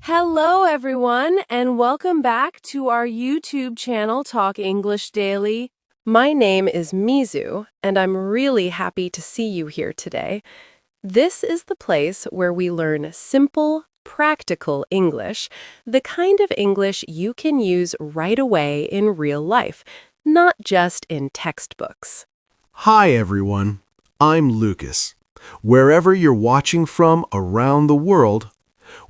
Hello, everyone, and welcome back to our YouTube channel, Talk English Daily. My name is Mizu, and I'm really happy to see you here today. This is the place where we learn simple, practical English, the kind of English you can use right away in real life, not just in textbooks. Hi everyone, I'm Lucas. Wherever you're watching from around the world,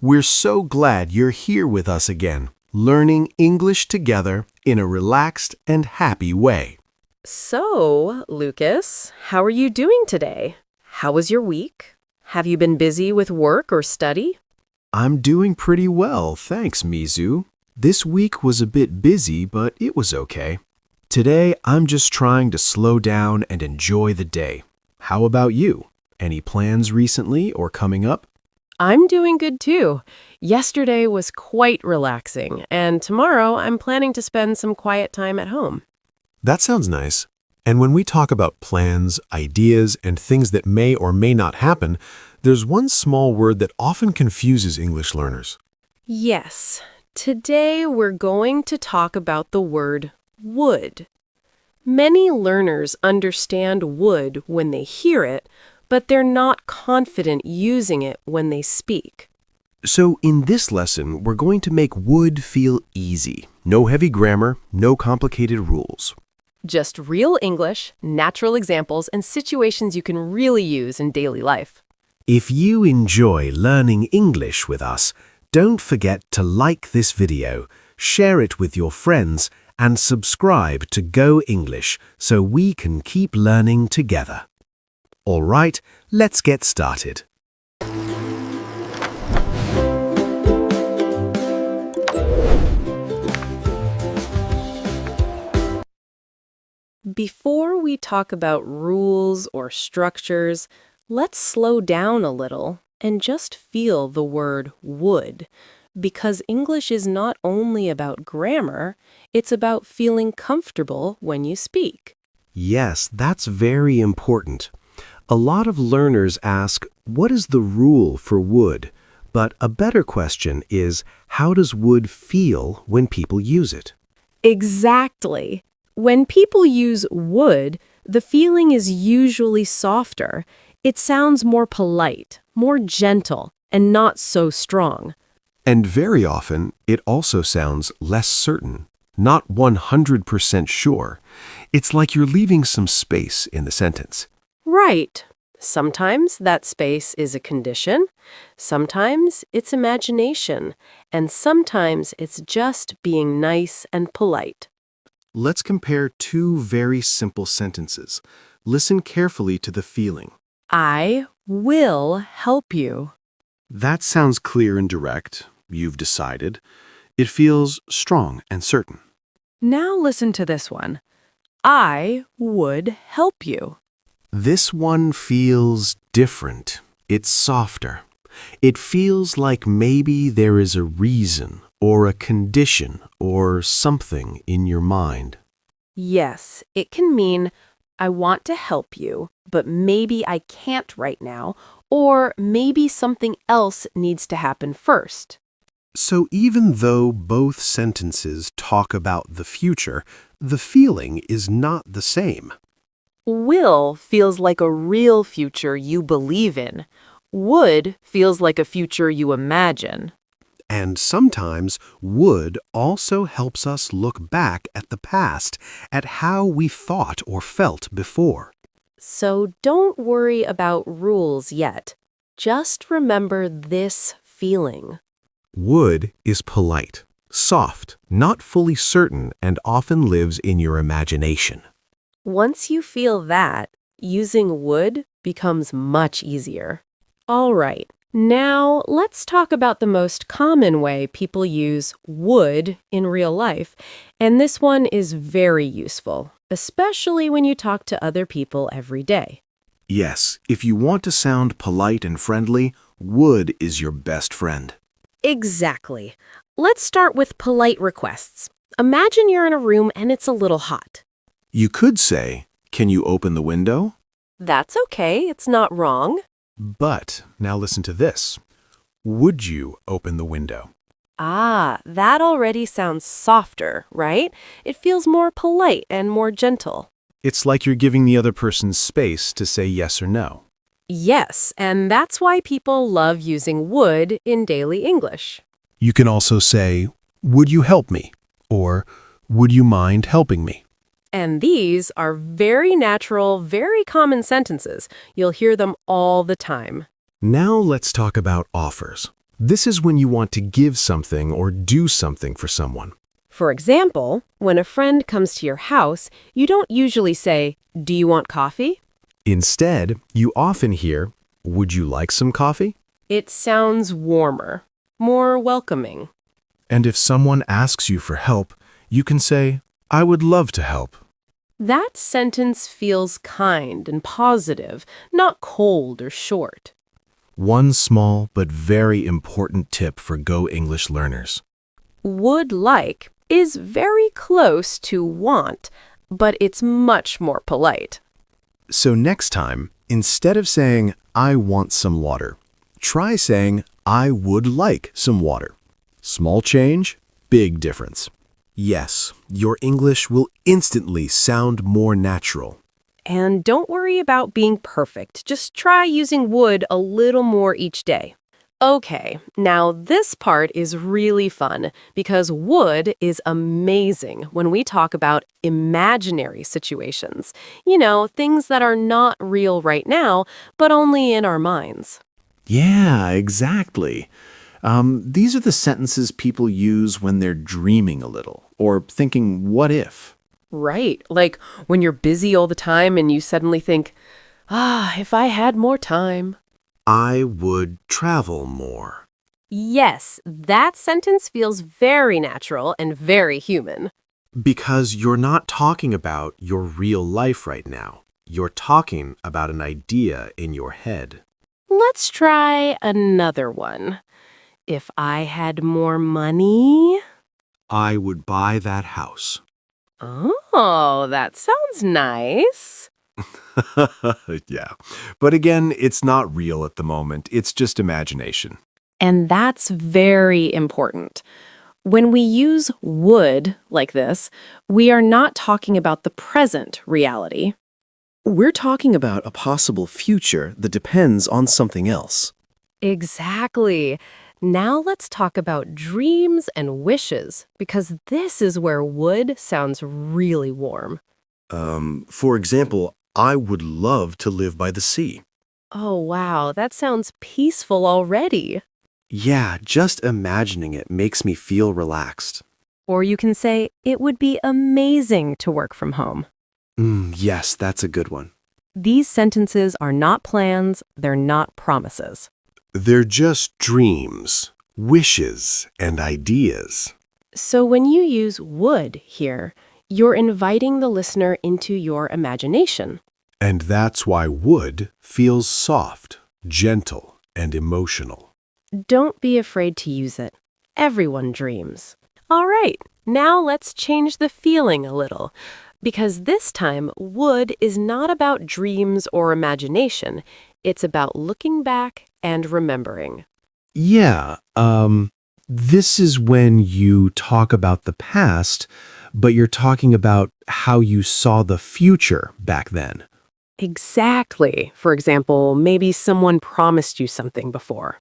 we're so glad you're here with us again, learning English together in a relaxed and happy way. So, Lucas, how are you doing today? How was your week? Have you been busy with work or study? I'm doing pretty well, thanks, Mizu. This week was a bit busy, but it was okay. Today, I'm just trying to slow down and enjoy the day. How about you? Any plans recently or coming up? I'm doing good too. Yesterday was quite relaxing, and tomorrow I'm planning to spend some quiet time at home. That sounds nice. And when we talk about plans, ideas, and things that may or may not happen, there's one small word that often confuses English learners. Yes, today we're going to talk about the word would. Many learners understand would when they hear it, but they're not confident using it when they speak. So in this lesson, we're going to make would feel easy. No heavy grammar, no complicated rules. Just real English, natural examples, and situations you can really use in daily life. If you enjoy learning English with us, don't forget to like this video, share it with your friends, and subscribe to Go English so we can keep learning together. All right, let's get started. Before we talk about rules or structures, let's slow down a little and just feel the word would, because English is not only about grammar, it's about feeling comfortable when you speak. Yes, that's very important. A lot of learners ask, what is the rule for would? But a better question is, how does would feel when people use it? Exactly. When people use would, the feeling is usually softer. It sounds more polite, more gentle, and not so strong. And very often, it also sounds less certain, not 100% sure. It's like you're leaving some space in the sentence. Right. Sometimes that space is a condition, sometimes it's imagination, and sometimes it's just being nice and polite. Let's compare two very simple sentences. Listen carefully to the feeling. I will help you. That sounds clear and direct. You've decided. It feels strong and certain. Now listen to this one. I would help you. This one feels different. It's softer. It feels like maybe there is a reason or a condition or something in your mind. Yes, it can mean, I want to help you, but maybe I can't right now, or maybe something else needs to happen first. So even though both sentences talk about the future, the feeling is not the same. Will feels like a real future you believe in. Would feels like a future you imagine. And sometimes would also helps us look back at the past, at how we thought or felt before. So don't worry about rules yet. Just remember this feeling. Would is polite, soft, not fully certain, and often lives in your imagination. Once you feel that, using would becomes much easier. All right, now let's talk about the most common way people use would in real life, and this one is very useful, especially when you talk to other people every day. Yes, if you want to sound polite and friendly, would is your best friend. Exactly. Let's start with polite requests. Imagine you're in a room and it's a little hot. You could say, "Can you open the window?" That's okay, it's not wrong. But now listen to this. Would you open the window? Ah, that already sounds softer, right? It feels more polite and more gentle. It's like you're giving the other person space to say yes or no. Yes, and that's why people love using would in daily English. You can also say, "Would you help me?" or "Would you mind helping me?" And these are very natural, very common sentences. You'll hear them all the time. Now let's talk about offers. This is when you want to give something or do something for someone. For example, when a friend comes to your house, you don't usually say, "Do you want coffee?" Instead, you often hear, "Would you like some coffee?" It sounds warmer, more welcoming. And if someone asks you for help, you can say, "I would love to help." That sentence feels kind and positive, not cold or short. One small but very important tip for Go English learners. Would like is very close to want, but it's much more polite. So next time, instead of saying, "I want some water," try saying, "I would like some water." Small change, big difference. Yes, your English will instantly sound more natural. And don't worry about being perfect. Just try using would a little more each day. Okay, now this part is really fun because would is amazing when we talk about imaginary situations. You know, things that are not real right now, but only in our minds. Yeah, exactly. These are the sentences people use when they're dreaming a little or thinking, "What if?" Right, like when you're busy all the time and you suddenly think, if I had more time. I would travel more. Yes, that sentence feels very natural and very human. Because you're not talking about your real life right now. You're talking about an idea in your head. Let's try another one. If I had more money. I would buy that house. Oh, that sounds nice. Yeah. But again, it's not real at the moment. It's just imagination. And that's very important. When we use would like this, we are not talking about the present reality. We're talking about a possible future that depends on something else. Exactly. Now let's talk about dreams and wishes, because this is where would sounds really warm. For example, I would love to live by the sea. Oh, wow, that sounds peaceful already. Yeah, just imagining it makes me feel relaxed. Or you can say, it would be amazing to work from home. Yes, that's a good one. These sentences are not plans, they're not promises. They're just dreams, wishes, and ideas. So when you use would here, you're inviting the listener into your imagination. And that's why would feels soft, gentle, and emotional. Don't be afraid to use it. Everyone dreams. All right, now let's change the feeling a little. Because this time, would is not about dreams or imagination. It's about looking back and remembering. Yeah, this is when you talk about the past, but you're talking about how you saw the future back then. Exactly. For example, maybe someone promised you something before.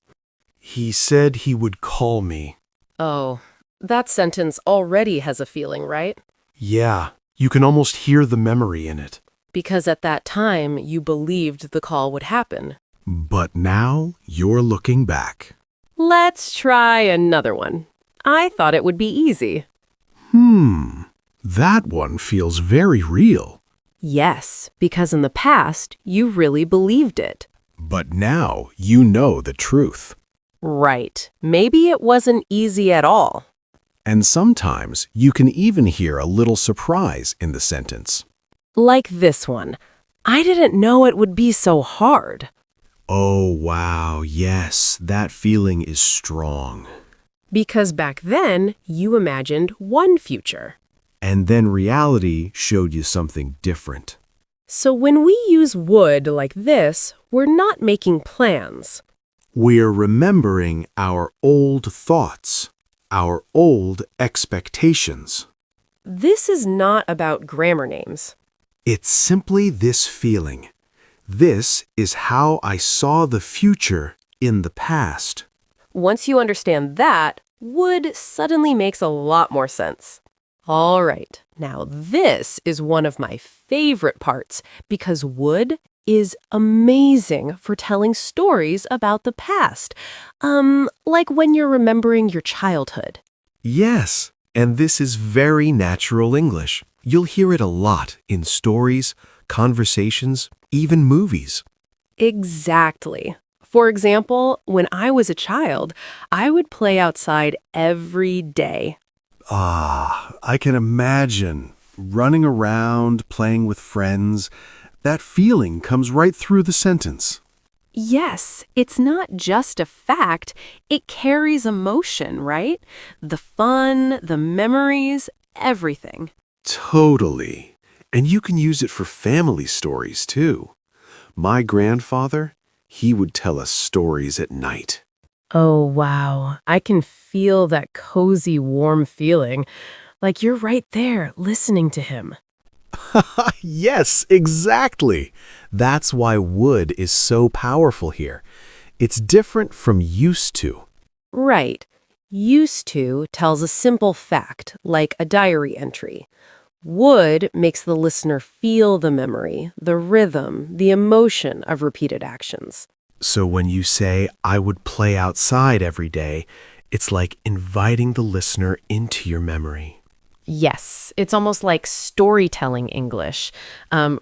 He said he would call me. Oh, that sentence already has a feeling, right? Yeah, you can almost hear the memory in it. Because at that time, you believed the call would happen. But now you're looking back. Let's try another one. I thought it would be easy. That one feels very real. Yes, because in the past, you really believed it. But now you know the truth. Right. Maybe it wasn't easy at all. And sometimes you can even hear a little surprise in the sentence. Like this one. I didn't know it would be so hard. Oh, wow, yes, that feeling is strong. Because back then, you imagined one future. And then reality showed you something different. So when we use would like this, we're not making plans. We're remembering our old thoughts, our old expectations. This is not about grammar names. It's simply this feeling. This is how I saw the future in the past. Once you understand that, would suddenly makes a lot more sense. All right, now this is one of my favorite parts because would is amazing for telling stories about the past. Like when you're remembering your childhood. Yes, and this is very natural English. You'll hear it a lot in stories, conversations, even movies. Exactly. For example, when I was a child, I would play outside every day. Ah, I can imagine running around, playing with friends. That feeling comes right through the sentence. Yes, it's not just a fact, it carries emotion, right? The fun, the memories, everything. Totally. And you can use it for family stories, too. My grandfather, he would tell us stories at night. Oh, wow. I can feel that cozy, warm feeling, like you're right there listening to him. Yes, exactly. That's why would is so powerful here. It's different from used to. Right. Used to tells a simple fact, like a diary entry. Would makes the listener feel the memory, the rhythm, the emotion of repeated actions. So when you say, I would play outside every day, it's like inviting the listener into your memory. Yes, it's almost like storytelling English,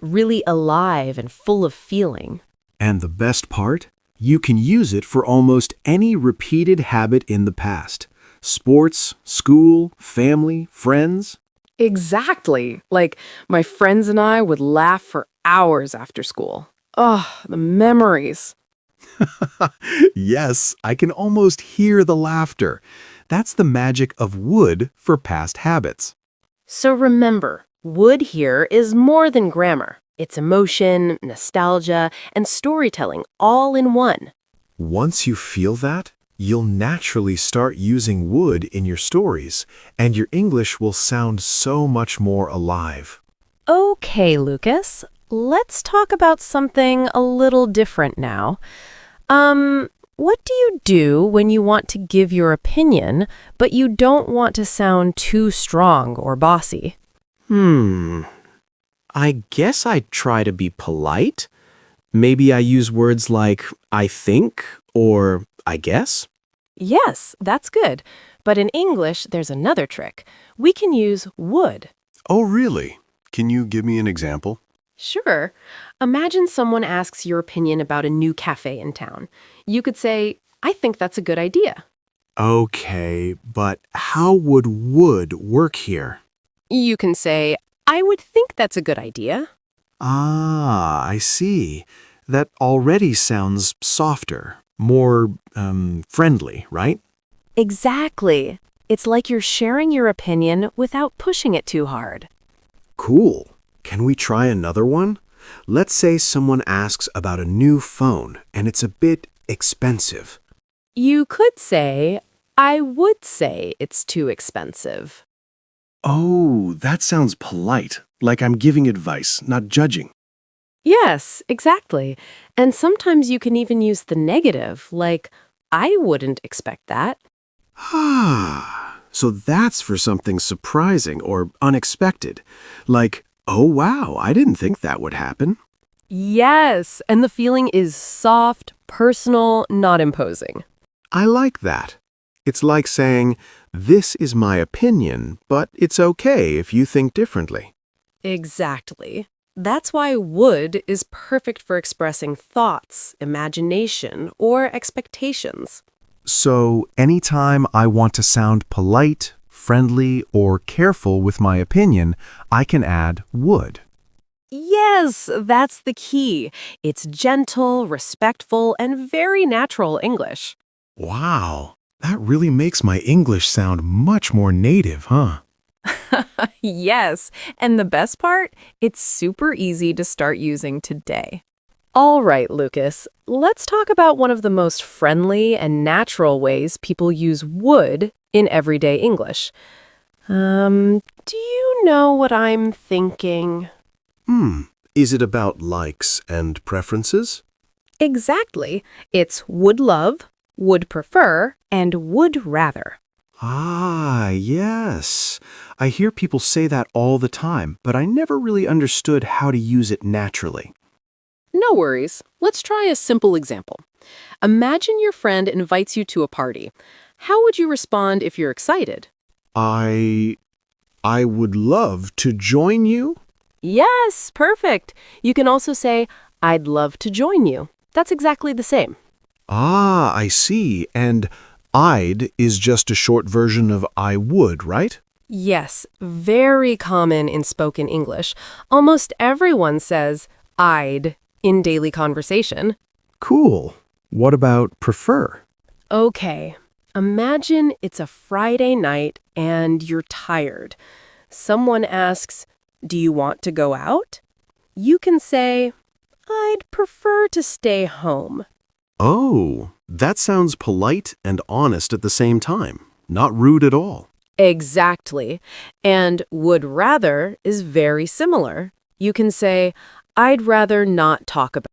really alive and full of feeling. And the best part? You can use it for almost any repeated habit in the past. Sports, school, family, friends. Exactly. Like my friends and I would laugh for hours after school. Oh, the memories. Yes, I can almost hear the laughter. That's the magic of would for past habits. So remember, would here is more than grammar. It's emotion, nostalgia, and storytelling all in one. Once you feel that, you'll naturally start using would in your stories, and your English will sound so much more alive. Okay, Lucas, let's talk about something a little different now. What do you do when you want to give your opinion, but you don't want to sound too strong or bossy? I guess I try to be polite. Maybe I use words like I think or I guess. Yes, that's good. But in English, there's another trick. We can use would. Oh, really? Can you give me an example? Sure. Imagine someone asks your opinion about a new cafe in town. You could say, I think that's a good idea. Okay, but how would work here? You can say, I would think that's a good idea. Ah, I see. That already sounds softer, more friendly, right? Exactly. It's like you're sharing your opinion without pushing it too hard. Cool. Can we try another one? Let's say someone asks about a new phone and it's a bit expensive. You could say, I would say it's too expensive. Oh, that sounds polite, like I'm giving advice, not judging. Yes, exactly. And sometimes you can even use the negative, like, I wouldn't expect that. Ah, so that's for something surprising or unexpected. Like, oh wow, I didn't think that would happen. Yes, and the feeling is soft, personal, not imposing. I like that. It's like saying, this is my opinion, but it's okay if you think differently. Exactly. That's why would is perfect for expressing thoughts, imagination, or expectations. So, anytime I want to sound polite, friendly, or careful with my opinion, I can add would. Yes, that's the key. It's gentle, respectful, and very natural English. Wow, that really makes my English sound much more native, huh? Yes, and the best part, it's super easy to start using today. All right, Lucas, let's talk about one of the most friendly and natural ways people use would in everyday English. Do you know what I'm thinking? Is it about likes and preferences? Exactly. It's would love, would prefer, and would rather. Ah, yes. I hear people say that all the time, but I never really understood how to use it naturally. No worries. Let's try a simple example. Imagine your friend invites you to a party. How would you respond if you're excited? I would love to join you. Yes, perfect. You can also say, I'd love to join you. That's exactly the same. Ah, I see. And I'd is just a short version of I would, right? Yes, very common in spoken English. Almost everyone says I'd in daily conversation. Cool. What about prefer? Okay, imagine it's a Friday night and you're tired. Someone asks, do you want to go out? You can say, I'd prefer to stay home. Oh, that sounds polite and honest at the same time. Not rude at all. Exactly. And would rather is very similar. You can say, I'd rather not talk about